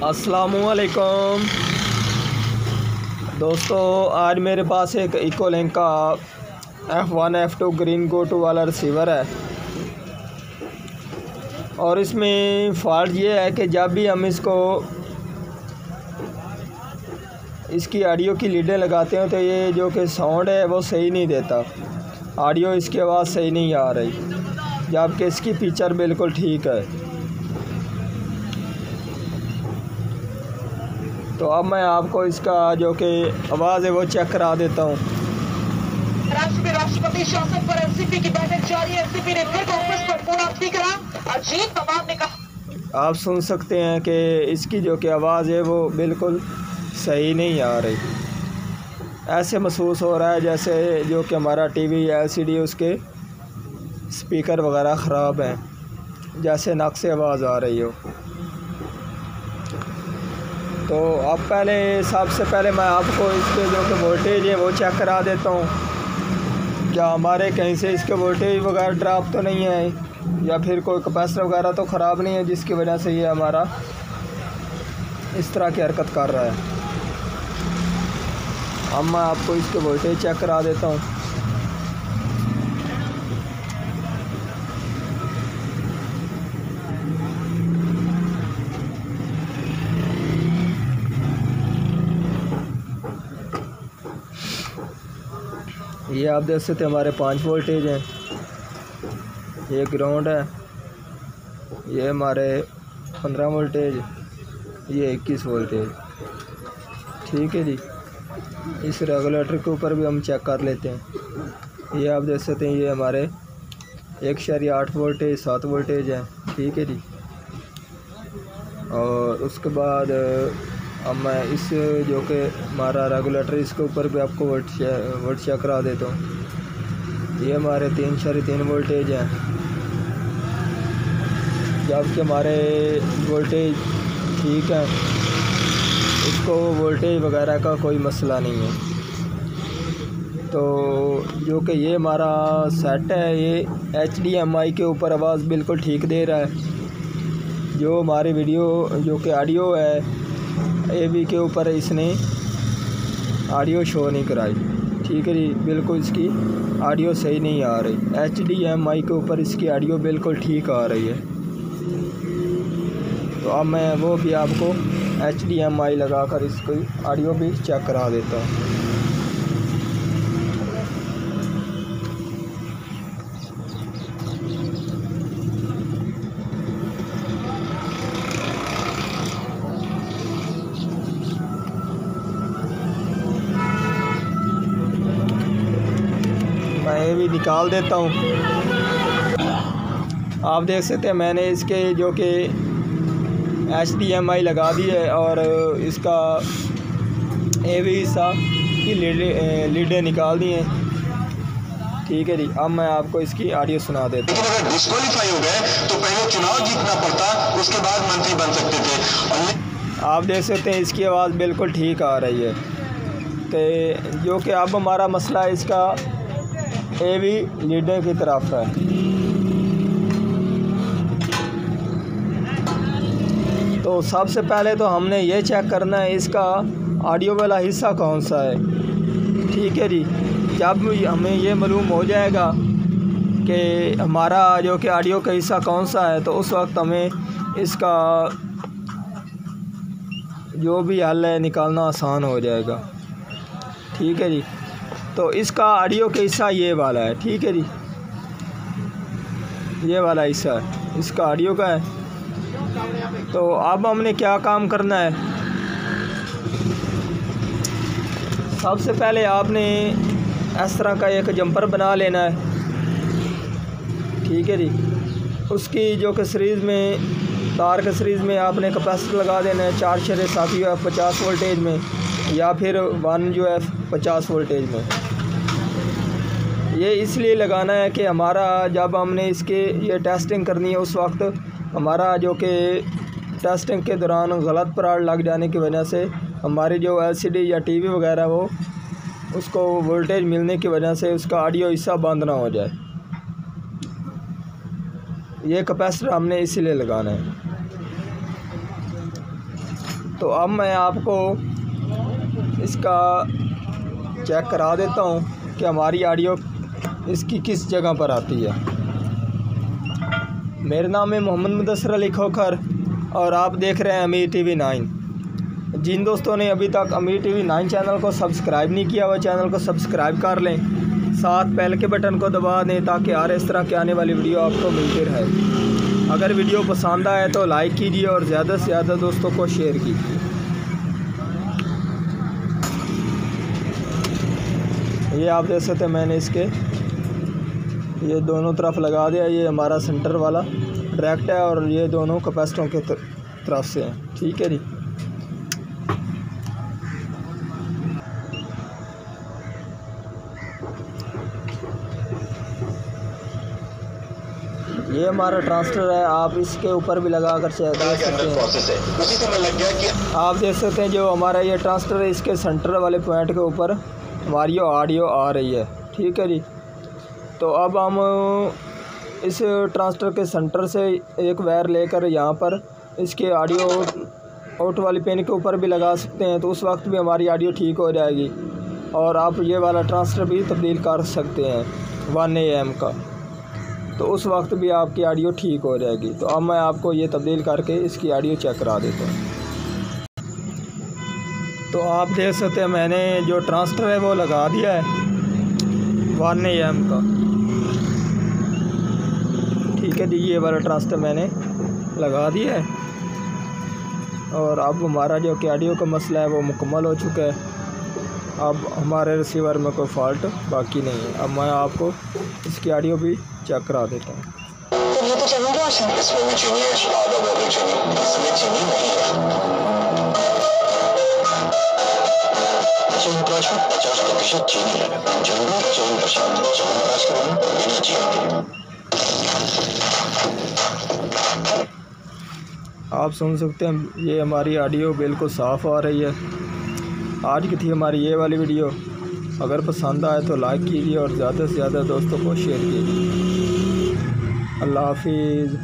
अस्सलामुअलैकुम दोस्तों, आज मेरे पास एक इकोलिंक का F1 F2 green go to वाला रिसीवर है और इसमें फ़ॉल्ट ये है कि जब भी हम इसकी ऑडियो की लीडें लगाते हैं तो ये जो कि साउंड है वो सही नहीं देता। ऑडियो इसकी आवाज़ सही नहीं आ रही, जबकि इसकी पिक्चर बिल्कुल ठीक है। तो अब मैं आपको इसका जो कि आवाज़ है वो चेक करा देता हूँ। राष्ट्रपति शासन पर एनसीपी की बैठक जारी। एनसीपी ने फिर कांग्रेस पर पूरा करा। अजीत पवार ने कहा, आप सुन सकते हैं कि इसकी जो कि आवाज़ है वो बिल्कुल सही नहीं आ रही। ऐसे महसूस हो रहा है जैसे जो कि हमारा टीवी LCD उसके स्पीकर वगैरह ख़राब हैं, जैसे नक से आवाज़ आ रही हो। तो अब सबसे पहले मैं आपको इसके जो कि वोल्टेज है वो चेक करा देता हूँ। क्या हमारे कहीं से इसके वोल्टेज वगैरह ड्रॉप तो नहीं है, या फिर कोई कैपेसिटर वगैरह तो ख़राब नहीं है जिसकी वजह से ये हमारा इस तरह की हरकत कर रहा है। अब मैं आपको इसके वोल्टेज चेक करा देता हूँ। ये आप देख सकते हैं हमारे 5 वोल्टेज हैं, ये ग्राउंड है, ये हमारे 15 वोल्टेज, ये 21 वोल्टेज। ठीक है जी। इस रेगुलेटर के ऊपर भी हम चेक कर लेते हैं। ये आप देख सकते हैं ये हमारे 1.8 वोल्टेज 7 वोल्टेज हैं। ठीक है जी। और उसके बाद अब मैं इस जो कि हमारा रेगुलेटर इसके ऊपर भी आपको वोल्ट चेक करा देता हूँ। ये हमारे 3.3 वोल्टेज हैं, जबकि हमारे वोल्टेज ठीक है, इसको वोल्टेज वगैरह का कोई मसला नहीं है। तो जो कि ये हमारा सेट है, ये HDMI के ऊपर आवाज़ बिल्कुल ठीक दे रहा है। जो हमारी वीडियो जो कि ऑडियो है AV के ऊपर इसने ऑडियो शो नहीं कराई। ठीक है जी, बिल्कुल इसकी ऑडियो सही नहीं आ रही। HDMI के ऊपर इसकी ऑडियो बिल्कुल ठीक आ रही है। तो अब मैं वो भी आपको HDMI लगाकर इसकी ऑडियो भी चेक करा देता हूँ। मैं ये भी निकाल देता हूँ। आप देख सकते हैं मैंने इसके जो कि HDMI लगा दी है और इसका AV हिस्सा की लीडें निकाल दी हैं। ठीक है जी। अब मैं आपको इसकी ऑडियो सुना देता हूँ। अगर डिस्क्वालीफाई हो गए तो पहले चुनाव जीतना पड़ता, उसके बाद मंत्री बन सकते थे। आप देख सकते हैं इसकी आवाज़ बिल्कुल ठीक आ रही है। तो जो कि अब हमारा मसला इसका AV लीडर की तरफ है। तो सबसे पहले तो हमने ये चेक करना है इसका ऑडियो वाला हिस्सा कौन सा है। ठीक है जी। जब हमें ये मालूम हो जाएगा कि हमारा जो कि ऑडियो का हिस्सा कौन सा है, तो उस वक्त हमें इसका जो भी हल है निकालना आसान हो जाएगा। ठीक है जी। तो इसका ऑडियो का हिस्सा ये वाला है। ठीक है जी, ये वाला हिस्सा है इसका ऑडियो का है। तो अब हमने क्या काम करना है, सबसे पहले आपने इस तरह का एक जंपर बना लेना है। ठीक है जी। उसकी जो कि सीरीज़ में तार के सीरीज़ में आपने कैपेसिटर लगा देना है 4.7 UF 50 वोल्टेज में, या फिर 1 UF 50 वोल्टेज में। ये इसलिए लगाना है कि हमारा जब हमने इसके ये टेस्टिंग करनी है उस वक्त हमारा जो कि टेस्टिंग के दौरान गलत पराड़ लग जाने की वजह से हमारी जो LCD या TV वगैरह वो उसको वोल्टेज मिलने की वजह से उसका ऑडियो हिस्सा बंद ना हो जाए। ये कैपेसिटर हमने इसीलिए लगाना है। तो अब मैं आपको इसका चेक करा देता हूँ कि हमारी ऑडियो इसकी किस जगह पर आती है। मेरा नाम है मोहम्मद मुदस्सिर अली खोखर और आप देख रहे हैं अमीर टीवी 9। जिन दोस्तों ने अभी तक अमीर टीवी 9 चैनल को सब्सक्राइब नहीं किया वह चैनल को सब्सक्राइब कर लें, साथ बेल के बटन को दबा दें ताकि हर इस तरह की आने वाली वीडियो आपको मिलती रहे। अगर वीडियो पसंद आए तो लाइक कीजिए और ज़्यादा से ज़्यादा दोस्तों को शेयर कीजिए। ये आप देख सकते हैं मैंने इसके ये दोनों तरफ लगा दिया। ये हमारा सेंटर वाला डायरेक्ट है और ये दोनों कैपेसिटरों के तरफ से हैं। ठीक है जी। ये हमारा ट्रांसटर है, आप इसके ऊपर भी लगा कर देख सकते हैं। उसी समय लग गया कि आप देख सकते हैं जो हमारा ये ट्रांसटर है इसके सेंटर वाले पॉइंट के ऊपर हमारी ऑडियो आ रही है। ठीक है जी। तो अब हम इस ट्रांसटर के सेंटर से एक वायर लेकर यहाँ पर इसके ऑडियो आउट वाली पिन के ऊपर भी लगा सकते हैं, तो उस वक्त भी हमारी ऑडियो ठीक हो जाएगी। और आप ये वाला ट्रांसटर भी तब्दील कर सकते हैं 1 AM का, तो उस वक्त भी आपकी ऑडियो ठीक हो जाएगी। तो अब मैं आपको ये तब्दील करके इसकी ऑडियो चेक करा देता हूँ। तो आप देख सकते हैं मैंने जो ट्रांसटर है वो लगा दिया है 1 AM का। ठीक है जी। ये वाला ट्रांसटर मैंने लगा दिया है और अब हमारा जो कि ऑडियो का मसला है वो मुकम्मल हो चुका है। अब हमारे रिसीवर में कोई फॉल्ट बाकी नहीं है। अब मैं आपको इसकी ऑडियो भी चेक करा देता हूँ। ये तो चैनल क्या है? इसमें भी चीनी है, आधा बोतल चीनी, इसमें चीनी नहीं है। च्यवनप्राश में 50% चीनी है, जरूरी च्यवनप्राश के बाद बिना चीनी। आप सुन सकते हैं ये हमारी ऑडियो बिल्कुल साफ़ आ रही है। आज की थी हमारी ये वाली वीडियो। अगर पसंद आए तो लाइक कीजिए और ज़्यादा से ज़्यादा दोस्तों को शेयर कीजिए। अल्लाह हाफिज़।